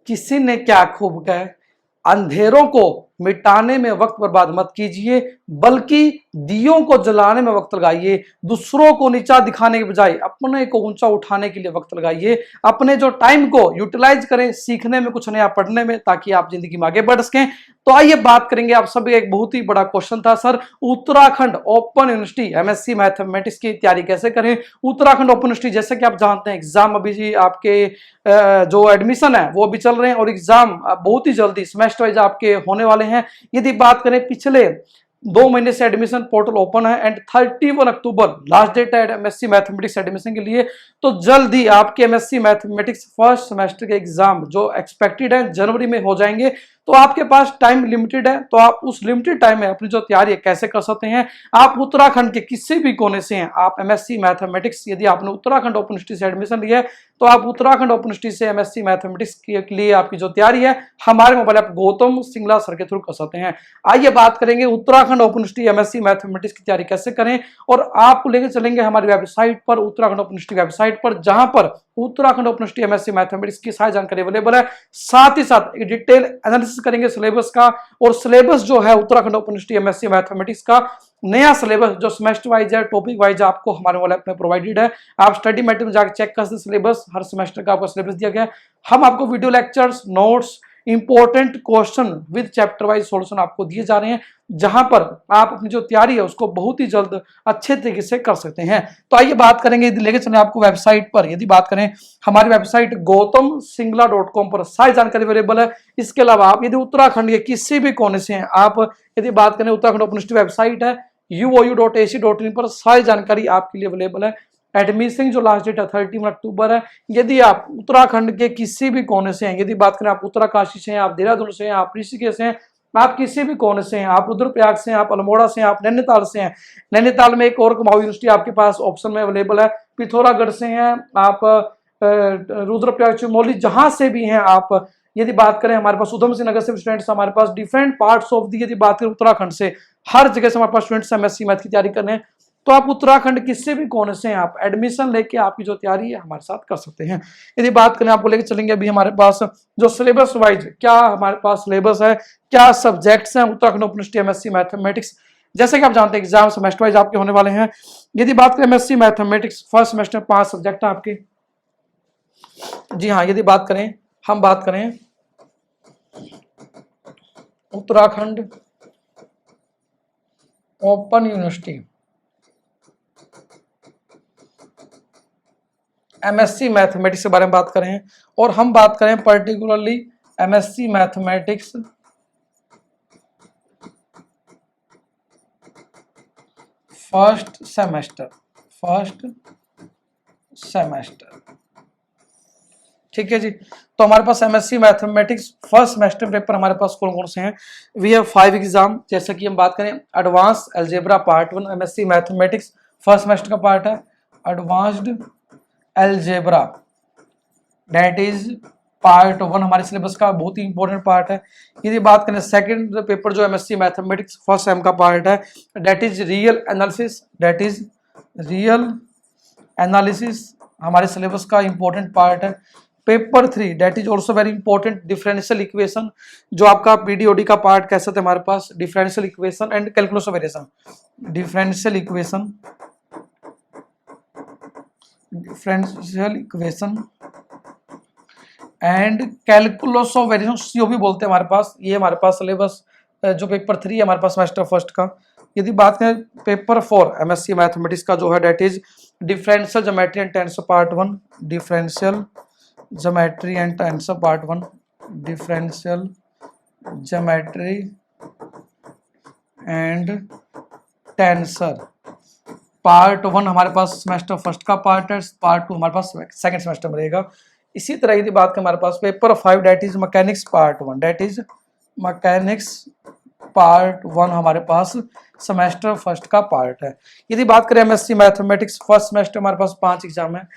किसी ने क्या खूब कहा, अंधेरों को मिटाने में वक्त बर्बाद मत कीजिए, बल्कि दियों को जलाने में वक्त लगाइए। दूसरों को नीचा दिखाने के बजाय अपने को ऊंचा उठाने के लिए वक्त लगाइए। अपने जो टाइम को यूटिलाइज करें सीखने में, कुछ नया पढ़ने में, ताकि आप जिंदगी में आगे बढ़ सकें। तो आइए बात करेंगे, आप सभी एक बहुत ही बड़ा क्वेश्चन था sir, Uttarakhand open university MSc mathematics की तैयारी कैसे करें। उत्तराखंड ओपन यूनिवर्सिटी जैसे कि आप जानते हैं एग्जाम अभी जी आपके जो एडमिशन है वो भी चल रहे हैं, और एग्जाम बहुत ही जल्दी सेमेस्टर वाइज आपके होने वाले हैं। यदि बात करें पिछले 2 महीने से एडमिशन पोर्टल ओपन है एंड 31 अक्टूबर लास्ट डेट है एमएससी मैथमेटिक्स एडमिशन के लिए। तो जल्द ही आपके एमएससी मैथमेटिक्स फर्स्ट सेमेस्टर के एग्जाम जो एक्सपेक्टेड है जनवरी में हो जाएंगे। तो आपके पास टाइम लिमिटेड है, तो आप उस लिमिटेड टाइम में अपनी जो तैयारी है कैसे कर सकते हैं। आप उत्तराखंड के किसी भी कोने से हैं, आप एमएससी मैथमेटिक्स यदि आपने उत्तराखंड ओपन यूनिवर्सिटी से एडमिशन लिया है तो आप उत्तराखंड ओपन यूनिवर्सिटी से एमएससी मैथमेटिक्स के लिए आपकी जो तैयारी है हमारे mobile app Gautam Singla sir के थ्रू कर सकते हैं। आइए बात करेंगे Uttarakhand open university MSc mathematics की तैयारी कैसे करें, और आपको लेकर चलेंगे हमारी वेबसाइट पर, उत्तराखंड ओपन यूनिवर्सिटी वेबसाइट पर, जहां पर Uttarakhand open university MSc mathematics की सारी जानकारी अवेलेबल है। साथ ही साथ डिटेल एनालिसिस करेंगे सिलेबस का, और सिलेबस जो है Uttarakhand open university MSc mathematics का नया सिलेबस जो सेमेस्टर वाइज है, टॉपिक वाइज आपको हमारे मोबाइल ऐप में प्रोवाइडेड है। आप स्टडी मैटर में जाकर चेक कर सकते सिलेबस, हर सेमेस्टर का आपको सिलेबस दिया गया है। हम आपको video lectures, notes, important question with chapter wise solution आपको दिए जा रहे हैं, जहां पर आप अपनी जो तैयारी है उसको बहुत ही जल्द अच्छे तरीके से कर सकते हैं। तो आइए बात करेंगे, यदि लेके चले आपको वेबसाइट पर, यदि बात करें हमारी वेबसाइट gautamsingla.com पर सारी जानकारी अवेलेबल है। इसके अलावा आप यदि उत्तराखंड के किसी भी कोने से हैं, आप यदि बात करें उत्तराखंड ओपन यूनिवर्सिटी वेबसाइट है uou.ac.in पर सारी जानकारी आपके लिए अवेलेबल है। एडमिशन जो लास्ट डेट है 31 अक्टूबर है। यदि आप उत्तराखंड के किसी भी कोने से हैं, यदि बात करें आप उत्तराकाशी से हैं, आप देहरादून से हैं, आप ऋषिकेश से हैं, आप किसी भी कोने से हैं, आप रुद्रप्रयाग से हैं, आप अल्मोड़ा से हैं, आप नैनीताल से हैं, नैनीताल में एक और कुमाऊं यूनिवर्सिटी आपके पास ऑप्शन में अवेलेबल है, पिथौरागढ़ से हैं आप, रुद्रप्रयाग चमोली, जहां से भी हैं आप, यदि बात करें हमारे पास उधम सिंह नगर से स्टूडेंट्स हमारे पास डिफरेंट पार्ट्स ऑफ दी, यदि बात करें उत्तराखंड से हर जगह से हमारे पास स्टूडेंट्स एमएससी मैथ की तैयारी करने हैं। तो आप उत्तराखंड किसी भी कोने से आप एडमिशन लेके आपकी जो तैयारी है हमारे साथ कर सकते हैं। यदि बात करें आपको लेके चलेंगे अभी हमारे पास जो सिलेबस वाइज क्या हमारे पास सिलेबस है, क्या सब्जेक्ट्स हैं Uttarakhand open university MSc mathematics. जैसे कि आप जानते हैं एग्जाम सेमेस्टर वाइज आपके होने वाले हैं। यदि बात करें MSc mathematics first semester 5 subject है आपके। जी हाँ, यदि बात करें, हम बात करें Uttarakhand open university MSc mathematics के बारे में बात करें, और हम बात करें particularly MSc mathematics first semester, ठीक है जी। तो हमारे पास MSc mathematics first semester paper हमारे पास कौन कौन से हैं। We have 5 exam. जैसे कि हम बात करें advance algebra part 1 MSc mathematics first semester का पार्ट है, advanced algebra that is part 1 हमारे सिलेबस का बहुत ही इंपॉर्टेंट पार्ट है। यदि बात करें सेकंड पेपर जो एमएससी मैथमेटिक्स फर्स्ट सेम का पार्ट है, दैट इज रियल एनालिसिस हमारे सिलेबस का इंपॉर्टेंट पार्ट है। Paper 3 that is also very important, differential equation जो आपका पीडीओडी का पार्ट कह सकते हैं हमारे पास, differential equation and calculus of variation, differential equation and calculus of variation, CO भी बोलते हैं हमारे पास। ये हमारे पास सिलेबस जो पेपर 3 है हमारे पास सेमेस्टर फर्स्ट का। यदि बात करें पेपर 4 एमएससी मैथमेटिक्स का जो है that is differential geometry and tensor part 1, differential geometry and tensor part 1, differential geometry and tensor part 1 हमारे पास सेमेस्टर फर्स्ट का पार्ट है, पार्ट 2 हमारे पास सेकंड सेमेस्टर में रहेगा। इसी तरह यदि बात करें हमारे पास paper 5 that is mechanics part 1, that is mechanics part 1 हमारे पास सेमेस्टर फर्स्ट का पार्ट है। यदि बात करें एमएससी मैथमेटिक्स फर्स्ट सेमेस्टर हमारे पास 5 एग्जाम है।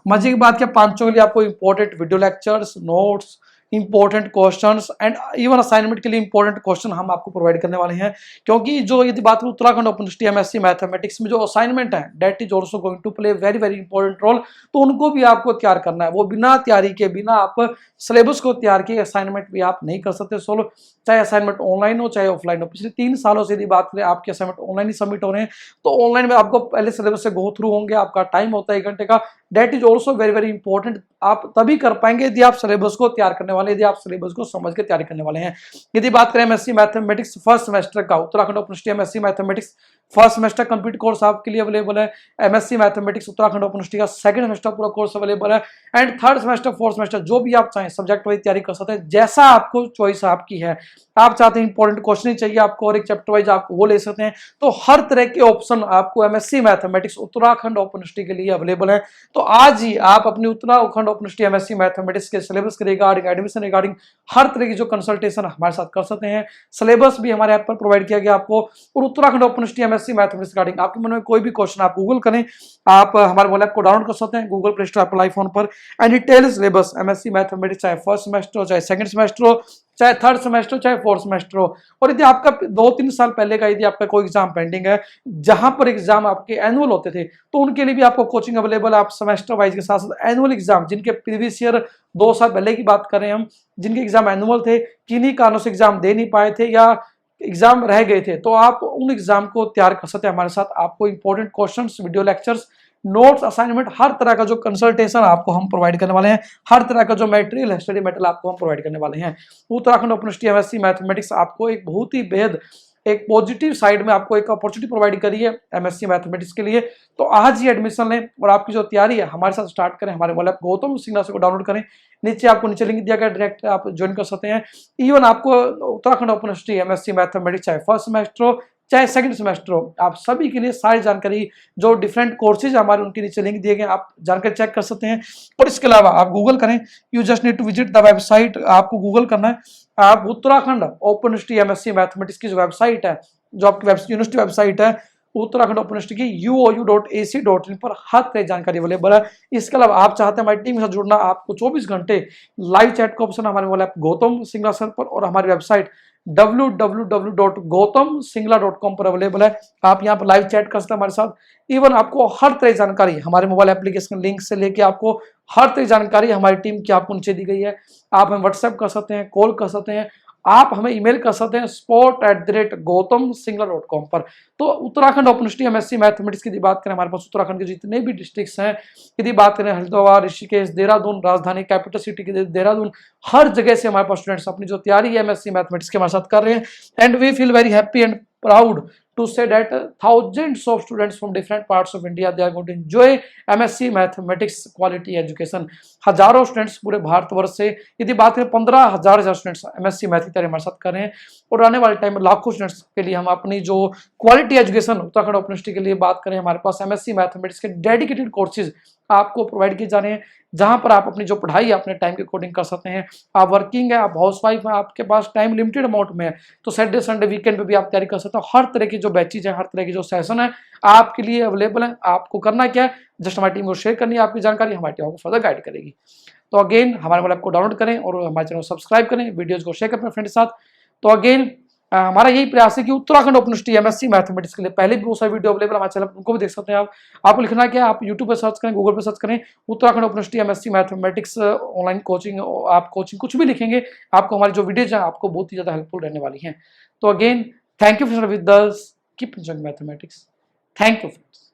मजे की बात क्या, पांचों के लिए आपको important video lectures, notes, important questions and even assignment के लिए इंपॉर्टेंट क्वेश्चन हम आपको प्रोवाइड करने वाले हैं। क्योंकि जो यदि बात करें Uttarakhand open university MSc mathematics में जो असाइनमेंट है that is also going to play very very important role, तो उनको भी आपको तैयार करना है। वो बिना तैयारी के, बिना आप सिलेबस को तैयार किए असाइनमेंट भी आप नहीं कर सकते सोल्व, चाहे असाइनमेंट ऑनलाइन हो चाहे ऑफलाइन हो। पिछले 3 सालों से यदि बात करें आपके असाइनमेंट ऑनलाइन ही सबमिट हो रहे हैं, तो ऑनलाइन में आपको पहले सिलेबस से गो थ्रू होंगे, आपका टाइम होता है 1 घंटे का, that is also very very important. आप तभी कर पाएंगे यदि आप सिलेबस को तैयार करने वाले, यदि आप सिलेबस को समझ के तैयारी करने वाले हैं। यदि बात करें एमएससी मैथमेटिक्स फर्स्ट सेमेस्टर का, Uttarakhand open university MSc mathematics first semester complete course आपके लिए अवेलेबल है। MSc mathematics Uttarakhand open university का सेकंड सेमेस्टर पूरा कोर्स अवेलेबल है। And third semester fourth semester जो भी आप चाहें सब्जेक्ट वाइज तैयारी कर सकते हैं, जैसा आपको चॉइस आपकी है। आप चाहते हैं इंपॉर्टेंट क्वेश्चन ही चाहिए आपको और एक चैप्टर वाइज आप वो ले सकते हैं, तो हर तरह के ऑप्शन आपको MSc mathematics Uttarakhand open university के लिए अवेलेबल है। तो आज ही आप अपनी Uttarakhand open university MSc mathematics के सिलेबस के रिगार्डिंग, एडमिशन रिगार्डिंग हर तरह की जो कंसल्टेशन हमारे साथ कर सकते हैं। सिलेबस भी हमारे ऐप पर प्रोवाइड किया गया आपको। और Uttarakhand open university MSc mathematics regarding आपके मन में कोई भी क्वेश्चन आप गूगल करें, आप हमारे मोबाइल ऐप को डाउनलोड कर सकते हैं Google Play Store Apple iPhone पर। And detail syllabus MSc mathematics चाहे फर्स्ट सेमेस्टर हो, चाहे सेकंड सेमेस्टर हो, चाहे थर्ड सेमेस्टर, चाहे फोर्थ सेमेस्टर हो। और यदि आपका 2-3 साल पहले का यदि आपका कोई एग्जाम पेंडिंग है, जहां पर एग्जाम आपके एनुअल होते थे, तो उनके लिए भी आपको कोचिंग अवेलेबल है। आप सेमेस्टर वाइज के साथ साथ एनुअल एग्जाम, जिनके प्रीवियस ईयर 2 साल पहले की बात करें हम, जिनके एग्जाम एनुअल थे, किन्हीं कारणों से एग्जाम दे नहीं पाए थे या एग्जाम रह गए थे, तो आप उन एग्जाम को तैयार कर सकते हैं हमारे साथ। आपको important questions, video lectures, notes, assignment, हर तरह का जो कंसल्टेशन आपको हम प्रोवाइड करने वाले हैं, हर तरह का जो मटेरियल है, स्टडी मटेरियल आपको हम प्रोवाइड करने वाले हैं। Uttarakhand open university MSc mathematics आपको एक बहुत ही बेहद एक पॉजिटिव साइड में आपको एक अपॉर्चुनिटी प्रोवाइड करी है एमएससी मैथमेटिक्स के लिए। तो आज ही एडमिशन लें और आपकी जो तैयारी है हमारे साथ स्टार्ट करें। हमारे मोबाइल ऐप गौतम सिंगला से को डाउनलोड करें, नीचे आपको नीचे लिंक दिया गया, डायरेक्ट आप ज्वाइन कर सकते हैं। इवन आपको Uttarakhand open university MSc mathematics चाहे फर्स्ट सेमेस्टर हो चाहे सेकंड सेमेस्टर हो, आप सभी के लिए सारी जानकारी जो डिफरेंट कोर्सेज हमारे उनके नीचे लिंक दिए गए, आप जानकारी चेक कर सकते हैं। और इसके अलावा आप गूगल करें, you just need to visit the website. आपको गूगल करना है, आप Uttarakhand open university MSc mathematics की जो वेबसाइट है, जो आपकी यूनिवर्सिटी वेबसाइट है उत्तराखंड ओपन यूनिवर्सिटी की uou.ac.in पर हर तरह जानकारी अवेलेबल है। इसके अलावा आप चाहते हैं हमारी टीम के साथ जुड़ना, आपको 24 घंटे लाइव चैट का ऑप्शन हमारे mobile app Gautam Singla sir पर और हमारी वेबसाइट www.gautamsingla.com पर अवेलेबल है। आप यहाँ पर लाइव चैट कर सकते हैं हमारे साथ। इवन आपको हर तरह की जानकारी हमारे मोबाइल एप्लीकेशन लिंक से लेके आपको हर तरह की जानकारी हमारी टीम की आपको नीचे दी गई है। आप हमें व्हाट्सएप कर सकते हैं, कॉल कर सकते हैं, आप हमें ईमेल कर सकते हैं sport@gautamsingla.com पर। तो Uttarakhand open university MSc mathematics की बात करें, हमारे पास उत्तराखंड के जितने भी डिस्ट्रिक्ट्स हैं, यदि बात करें हरिद्वार, ऋषिकेश, देहरादून, राजधानी कैपिटल सिटी के देहरादून, हर जगह से हमारे पास स्टूडेंट्स अपनी जो तैयारी है एमएससी मैथमेटिक्स के हमारे साथ कर रहे हैं। And we feel very happy and proud to say that thousands of students from different parts of India they are going to enjoy MSc Mathematics quality education। हजारों स्टूडेंट्स पूरे भारतवर्ष से, यदि बात करें 15,000 स्टूडेंट्स एमएससी मैथ की तैयारी हमारे साथ कर रहे हैं। और आने वाले टाइम में लाखों स्टूडेंट्स के लिए हम अपनी जो quality education Uttarakhand open university के लिए बात करें, हमारे पास एमएससी मैथमेटिक्स के डेडिकेटेड कोर्सेज आपको प्रोवाइड किए जा रहे हैं, जहां पर आप अपनी जो पढ़ाई है अपने टाइम के अकॉर्डिंग कर सकते हैं। आप वर्किंग है, आप हाउस वाइफ है, आपके पास टाइम लिमिटेड अमाउंट में है, तो सैटरडे संडे वीकेंड पे भी आप तैयारी कर सकते हो। हर तरह की जो बैचेज है, हर तरह की जो सेशन है आपके लिए अवेलेबल है। आपको करना क्या है, जस्ट हमारी टीम को शेयर करनी है आपकी जानकारी, हमारी टीम आपको फर्दर गाइड करेगी। तो अगेन हमारे मोबाइल ऐप को डाउनलोड करें और हमारे चैनल को सब्सक्राइब करें, वीडियोज को शेयर करें अपने फ्रेंड के साथ। तो अगेन हमारा यही प्रयास है कि Uttarakhand open university MSc mathematics के लिए पहले भी बहुत सारे वीडियो अवेलेबल हमारे चैनल, उनको भी देख सकते हैं आप। आपको लिखना क्या है, आप यूट्यूब पे सर्च करें, गूगल पे सर्च करें Uttarakhand open university MSc mathematics online coaching, आप कोचिंग कुछ भी लिखेंगे, आपको हमारी जो वीडियोज हैं आपको बहुत ही ज्यादा हेल्पफुल रहने वाली हैं। तो again thank you with us, keep enjoying mathematics. Thank you friends.